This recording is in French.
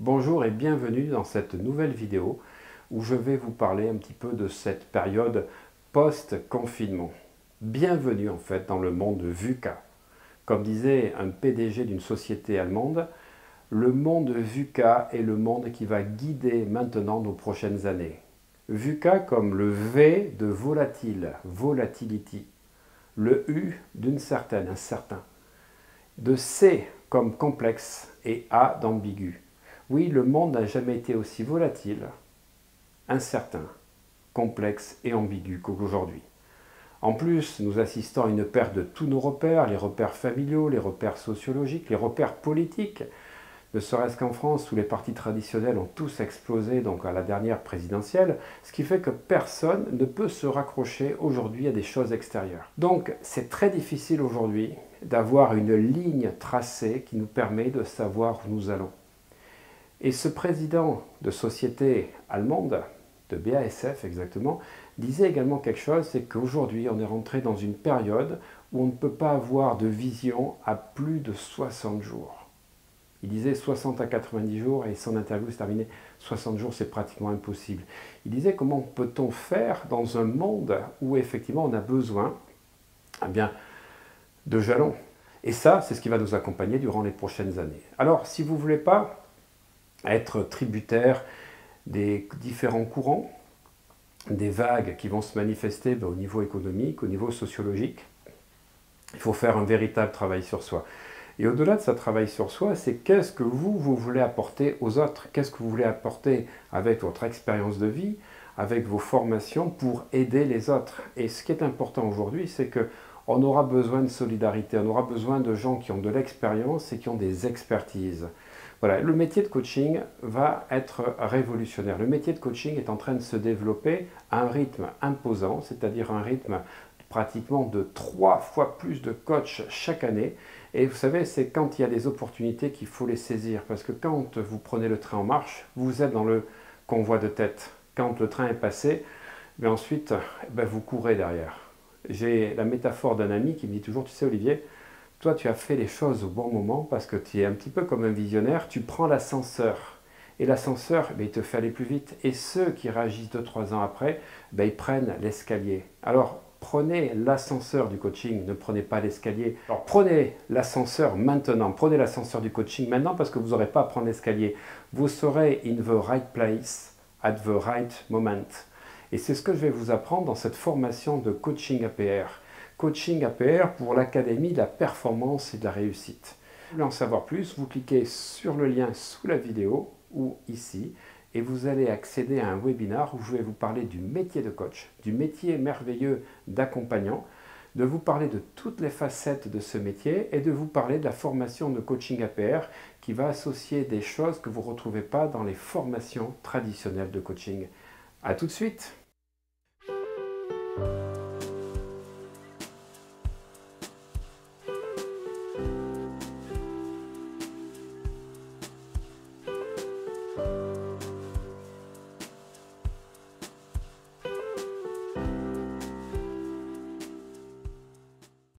Bonjour et bienvenue dans cette nouvelle vidéo où je vais vous parler un petit peu de cette période post-confinement. Bienvenue en fait dans le monde VUCA. Comme disait un PDG d'une société allemande, le monde VUCA est le monde qui va guider maintenant nos prochaines années. VUCA comme le V de volatile, volatility, le U d'une certaine, un certain, de C comme complexe et A d'ambigu. Oui, le monde n'a jamais été aussi volatile, incertain, complexe et ambigu qu'aujourd'hui. En plus, nous assistons à une perte de tous nos repères, les repères familiaux, les repères sociologiques, les repères politiques. Ne serait-ce qu'en France, où les partis traditionnels ont tous explosé donc à la dernière présidentielle, ce qui fait que personne ne peut se raccrocher aujourd'hui à des choses extérieures. Donc c'est très difficile aujourd'hui d'avoir une ligne tracée qui nous permet de savoir où nous allons. Et ce président de société allemande, de BASF exactement, disait également quelque chose, c'est qu'aujourd'hui on est rentré dans une période où on ne peut pas avoir de vision à plus de 60 jours. Il disait 60 à 90 jours et son interview se terminait 60 jours, c'est pratiquement impossible. Il disait comment peut-on faire dans un monde où effectivement on a besoin de jalons. Et ça, c'est ce qui va nous accompagner durant les prochaines années. Alors, si vous ne voulez pas être tributaire des différents courants, des vagues qui vont se manifester au niveau économique, au niveau sociologique, il faut faire un véritable travail sur soi. Et au-delà de ce travail sur soi, c'est qu'est-ce que vous voulez apporter aux autres? Qu'est-ce que vous voulez apporter avec votre expérience de vie, avec vos formations pour aider les autres? Et ce qui est important aujourd'hui, c'est qu'on aura besoin de solidarité, on aura besoin de gens qui ont de l'expérience et qui ont des expertises. Voilà, le métier de coaching va être révolutionnaire. Le métier de coaching est en train de se développer à un rythme imposant, c'est-à-dire un rythme pratiquement de 3 fois plus de coachs chaque année. Et vous savez, c'est quand il y a des opportunités qu'il faut les saisir. Parce que quand vous prenez le train en marche, vous êtes dans le convoi de tête. Quand le train est passé, ensuite, vous courez derrière. J'ai la métaphore d'un ami qui me dit toujours, tu sais Olivier, toi tu as fait les choses au bon moment parce que tu es un petit peu comme un visionnaire, tu prends l'ascenseur. Et l'ascenseur, il te fait aller plus vite. Et ceux qui réagissent 2-3 ans après, ils prennent l'escalier. Alors, prenez l'ascenseur du coaching, ne prenez pas l'escalier. Alors prenez l'ascenseur maintenant, prenez l'ascenseur du coaching maintenant parce que vous n'aurez pas à prendre l'escalier. Vous serez in the right place, at the right moment. Et c'est ce que je vais vous apprendre dans cette formation de coaching APR. Coaching APR pour l'Académie de la performance et de la réussite. Si vous voulez en savoir plus, vous cliquez sur le lien sous la vidéo ou ici. Et vous allez accéder à un webinaire où je vais vous parler du métier de coach, du métier merveilleux d'accompagnant, de vous parler de toutes les facettes de ce métier et de vous parler de la formation de coaching APR qui va associer des choses que vous ne retrouvez pas dans les formations traditionnelles de coaching. A tout de suite!